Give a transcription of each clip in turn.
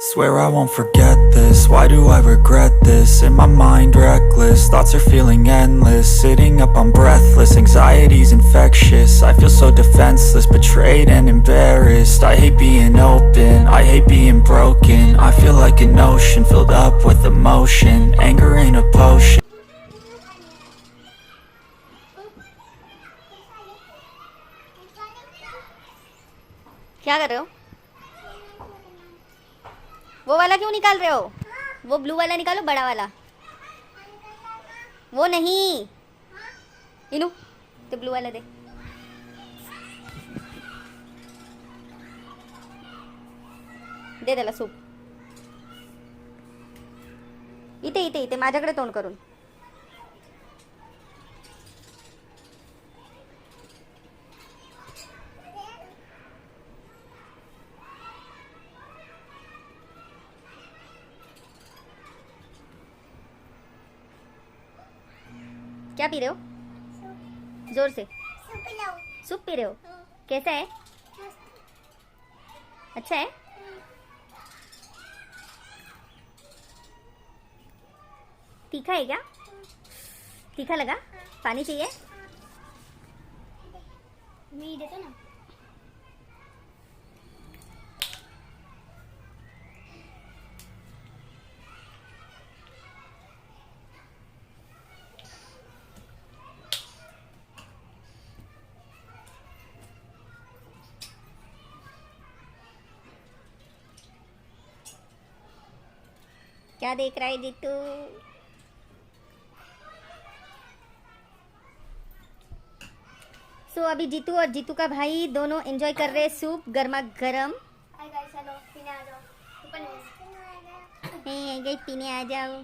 Swear I won't forget this, why do I regret this? In my mind reckless, thoughts are feeling endless. Sitting up I'm breathless, anxiety's infectious. I feel so defenseless, betrayed and embarrassed. I hate being open, I hate being broken. I feel like an ocean filled up with emotion. Anger ain't a potion. क्या कर रहे हो? वो वाला क्यों निकाल रहे हो? वो ब्लू वाला निकालो, बड़ा वाला। वो नहीं, इनू तो ब्लू वाला दे। दे त्याला सूप। इथे इथे इथे माझ्याकडे तोंड करून। क्या पी रहे हो? जोर से। सूप पी रहे हो? कैसा है? अच्छा है? तीखा है क्या? तीखा लगा? पानी चाहिए? मी देता ना। क्या देख रहा है जीतू? सो अभी जीतू और जीतू का भाई दोनों एंजॉय कर रहे हैं सूप गर्मा गर्म। पीने आ जाओ।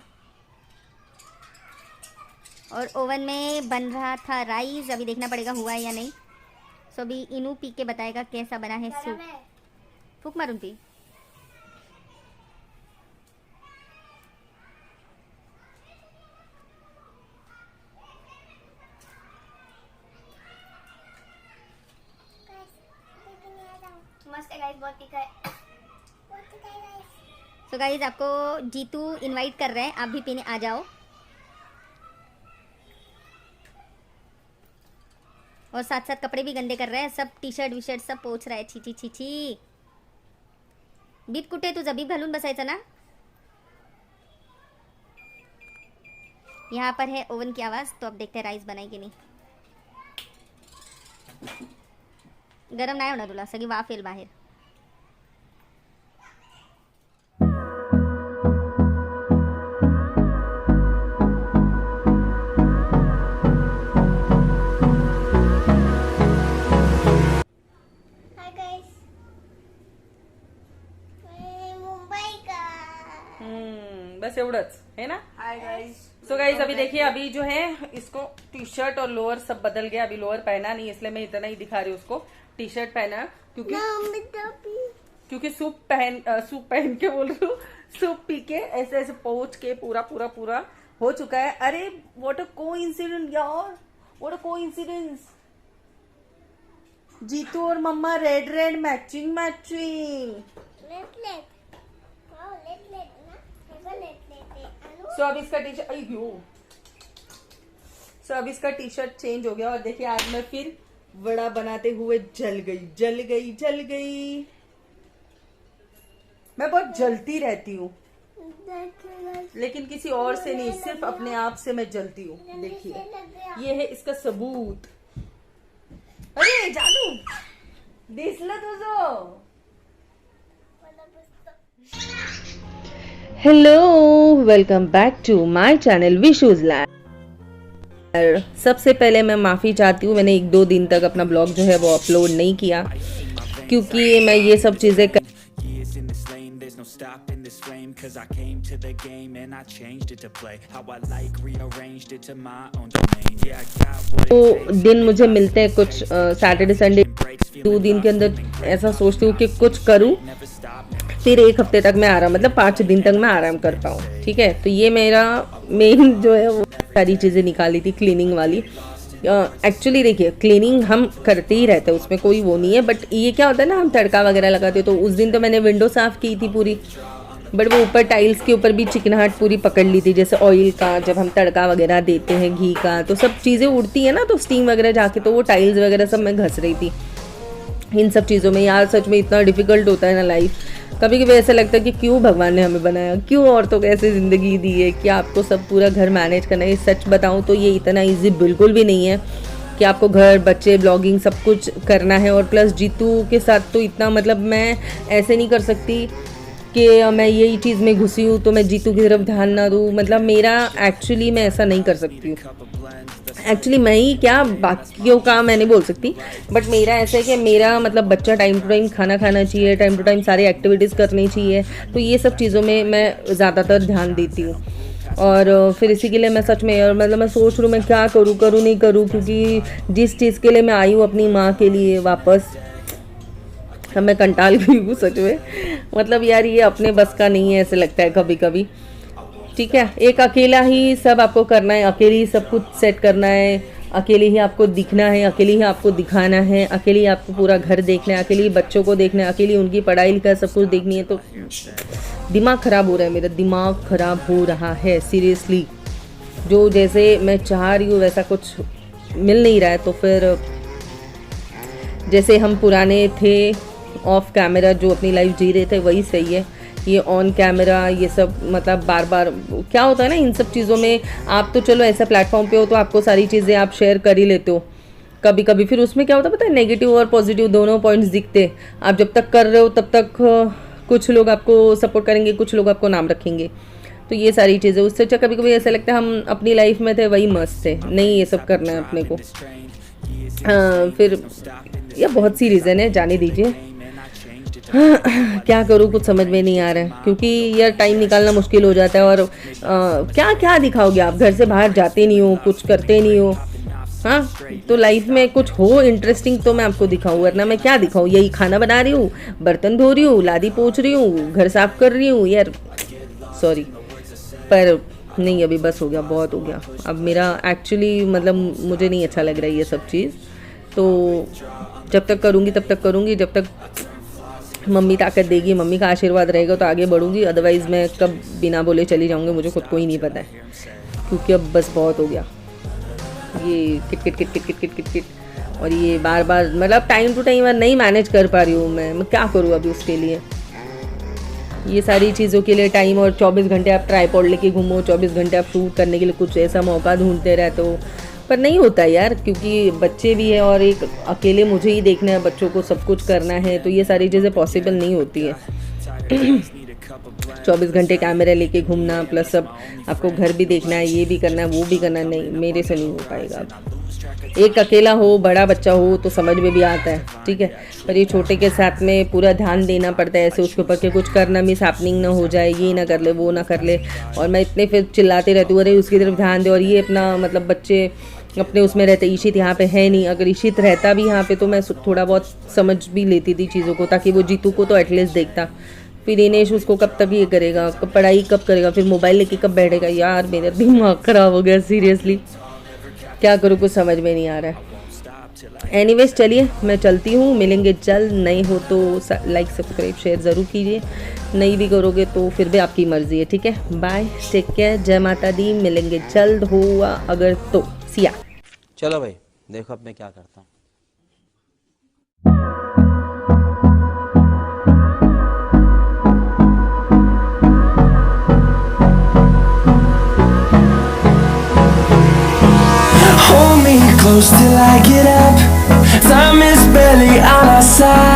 और ओवन में बन रहा था राइस, अभी देखना पड़ेगा हुआ है या नहीं। सो अभी इनू पी के बताएगा कैसा बना है सूप। फूक मारूं पी। मस्त है गाइस, बहुत तीखा है। सो गाइस आपको जीतू इनवाइट कर रहे हैं, आप भी पीने आ जाओ। और साथ साथ कपड़े भी गंदे कर रहे हैं, सब टी शर्ट विशर्ट सब पोछ रहा है। छी छी छी। बीत कुठे तू जबीब घालून बसायचं ना। यहाँ पर है ओवन की आवाज, तो अब देखते हैं राइस बनाई की नहीं। गरम नाही होणार तुला, सगळी वाफ येईल बाहेर। हाय गाइस, मुंबई का। बस एवढंच है ना। Hi guys. सो गाइस अभी देखिए, अभी जो है इसको टी शर्ट और लोअर सब बदल गया। अभी लोअर पहना नहीं, इसलिए मैं इतना ही दिखा रही हूँ उसको। टी शर्ट पहना क्योंकि सूप पहन के बोल रही हूँ, सूप पी के ऐसे ऐसे पहुंच के पूरा पूरा पूरा हो चुका है। अरे व्हाट अ कोइंसिडेंस यार, व्हाट अ कोइंसिडेंस। जीतू और मम्मा रेड रेड मैचिंग मैचिंग। सो अब इसका टी शर्ट अब इसका टी शर्ट चेंज हो गया। और देखिए आज मैं फिर वड़ा बनाते हुए जल गई। मैं बहुत जलती रहती हूँ, लेकिन किसी और से नहीं, सिर्फ अपने आप से मैं जलती हूँ। देखिए ये है इसका सबूत। अरे जानू दिसलं तुझं। Hello, welcome back to my channel Vishu's lab. सबसे पहले मैं माफ़ी चाहती हूँ, मैंने 1-2 दिन तक अपना ब्लॉग जो है वो अपलोड नहीं किया, क्योंकि मैं ये सब चीज़ें तो दिन मुझे मिलते हैं कुछ सैटरडे संडे। 2 दिन के अंदर ऐसा सोचती हूँ कि कुछ करूँ, फिर 1 हफ्ते तक मैं आराम, मतलब 5 दिन तक मैं आराम कर पाऊँ। ठीक है, तो ये मेरा मेन जो है वो सारी चीज़ें निकाली थी क्लीनिंग वाली। एक्चुअली देखिए क्लीनिंग हम करते ही रहते हैं, उसमें कोई वो नहीं है, बट ये क्या होता है ना, हम तड़का वगैरह लगाते हैं। तो उस दिन तो मैंने विंडो साफ़ की थी पूरी, बट वो ऊपर टाइल्स के ऊपर भी चिकनाहट पूरी पकड़ ली थी, जैसे ऑयल का जब हम तड़का वगैरह देते हैं घी का, तो सब चीज़ें उड़ती है ना, तो स्टीम वगैरह जाके तो वो टाइल्स वगैरह सब मैं घस रही थी इन सब चीज़ों में। यार सच में इतना डिफ़िकल्ट होता है ना लाइफ, कभी कभी ऐसा लगता है कि क्यों भगवान ने हमें बनाया, क्यों औरतों को ऐसी ज़िंदगी दी है कि आपको सब पूरा घर मैनेज करना है। सच बताऊँ तो ये इतना ईजी बिल्कुल भी नहीं है कि आपको घर, बच्चे, ब्लॉगिंग सब कुछ करना है। और प्लस जीतू के साथ तो इतना, मतलब मैं ऐसे नहीं कर सकती कि मैं यही चीज़ में घुसी हूँ तो मैं जीतू की तरफ ध्यान ना दूँ, मतलब मेरा एक्चुअली मैं ऐसा नहीं कर सकती हूँ। एक्चुअली मैं ही क्या, बाकियों का मैं नहीं बोल सकती, बट मेरा ऐसा है कि मेरा मतलब बच्चा टाइम टू टाइम खाना खाना चाहिए, टाइम टू टाइम सारी एक्टिविटीज़ करनी चाहिए, तो ये सब चीज़ों में मैं ज़्यादातर ध्यान देती हूँ। और फिर इसी के लिए मैं सच में, और मतलब मैं सोच रही हूँ मैं क्या करूँ नहीं करूँ, क्योंकि जिस चीज़ के लिए मैं आई हूँ अपनी माँ के लिए वापस, अब मैं कंटाल गई हूँ सच में। मतलब यार ये अपने बस का नहीं है ऐसे लगता है कभी कभी। ठीक है, एक अकेला ही सब आपको करना है, अकेले ही सब कुछ सेट करना है, अकेले ही आपको दिखना है, अकेले ही आपको दिखाना है, अकेले ही आपको पूरा घर देखना है, अकेले ही बच्चों को देखना है, अकेले उनकी पढ़ाई लिखाई सब कुछ देखनी है। तो दिमाग ख़राब हो रहा है, मेरा दिमाग ख़राब हो रहा है सीरियसली। जो जैसे मैं चाह रही हूँ वैसा कुछ मिल नहीं रहा है। तो फिर जैसे हम पुराने थे ऑफ कैमरा जो अपनी लाइफ जी रहे थे वही सही है। ये ऑन कैमरा ये सब मतलब बार बार क्या होता है ना, इन सब चीज़ों में आप तो चलो ऐसा प्लेटफॉर्म पे हो तो आपको सारी चीज़ें आप शेयर कर ही लेते हो कभी कभी, फिर उसमें क्या होता है पता है, नेगेटिव और पॉजिटिव दोनों पॉइंट्स दिखते। आप जब तक कर रहे हो तब तक कुछ लोग आपको सपोर्ट करेंगे, कुछ लोग आपको नाम रखेंगे, तो ये सारी चीज़ें। उससे अच्छा कभी कभी ऐसा लगता है हम अपनी लाइफ में थे वही मस्त थे, नहीं ये सब करना है अपने को। फिर ये बहुत सी रीज़न है, जाने दीजिए। क्या करूँ कुछ समझ में नहीं आ रहा है, क्योंकि यार टाइम निकालना मुश्किल हो जाता है। और क्या क्या दिखाओगे आप, घर से बाहर जाते नहीं हो, कुछ करते नहीं हो। हाँ, तो लाइफ में कुछ हो इंटरेस्टिंग तो मैं आपको दिखाऊँ, वरना मैं क्या दिखाऊँ, यही खाना बना रही हूँ, बर्तन धो रही हूँ, लादी पोंछ रही हूँ, घर साफ कर रही हूँ। यार सॉरी पर नहीं, अभी बस हो गया, बहुत हो गया। अब मेरा एक्चुअली मतलब मुझे नहीं अच्छा लग रहा है ये सब चीज़। तो जब तक करूँगी तब तक करूँगी, जब तक मम्मी ताकत देगी, मम्मी का आशीर्वाद रहेगा तो आगे बढ़ूँगी, अदरवाइज़ मैं कब बिना बोले चली जाऊँगी मुझे खुद को ही नहीं पता है, क्योंकि अब बस बहुत हो गया ये kit kit kit kit kit kit kit kit. और ये बार बार मतलब टाइम टू टाइम नहीं मैनेज कर पा रही हूँ मैं क्या करूँ अभी उसके लिए, ये सारी चीज़ों के लिए टाइम। और 24 घंटे आप ट्राइपॉड लेके घूमो, 24 घंटे आप शूट करने के लिए कुछ ऐसा मौका ढूंढते रहते हो, पर नहीं होता यार, क्योंकि बच्चे भी है और एक अकेले मुझे ही देखना है, बच्चों को सब कुछ करना है, तो ये सारी चीज़ें पॉसिबल नहीं होती है। 24 घंटे कैमरा लेके घूमना प्लस सब आपको घर भी देखना है, ये भी करना है, वो भी करना है, नहीं मेरे से नहीं हो पाएगा। एक अकेला हो, बड़ा बच्चा हो तो समझ में भी आता है, ठीक है, पर ये छोटे के साथ में पूरा ध्यान देना पड़ता है ऐसे उसके ऊपर कि कुछ करना मिस हैपनिंग ना हो जाए, ये ना कर ले वो ना कर ले। और मैं इतने फिर चिल्लाते रहती हूँ अरे उसकी तरफ ध्यान दे, और ये अपना मतलब बच्चे अपने उसमें रहते। ईशित यहाँ पे है नहीं, अगर ईशित रहता भी यहाँ पे तो मैं थोड़ा बहुत समझ भी लेती थी चीज़ों को, ताकि वो जीतू को तो एटलीस्ट देखता। फिर इनेश उसको कब तक ये करेगा, कब पढ़ाई कब करेगा, फिर मोबाइल लेके कब बैठेगा। यार मेरा दिमाग ख़राब हो गया सीरियसली, क्या करूँ कुछ समझ में नहीं आ रहा है। एनीवेज चलिए मैं चलती हूँ, मिलेंगे जल्द। नए हो तो लाइक सब्सक्राइब शेयर ज़रूर कीजिए, नहीं भी करोगे तो फिर भी आपकी मर्ज़ी है, ठीक है। बाय, टेक केयर, जय माता दी, मिलेंगे जल्द हुआ अगर तो, सिया। चलो भाई देखो अब मैं क्या करता हूँ। Hold me close till I get up. Time is barely on our side.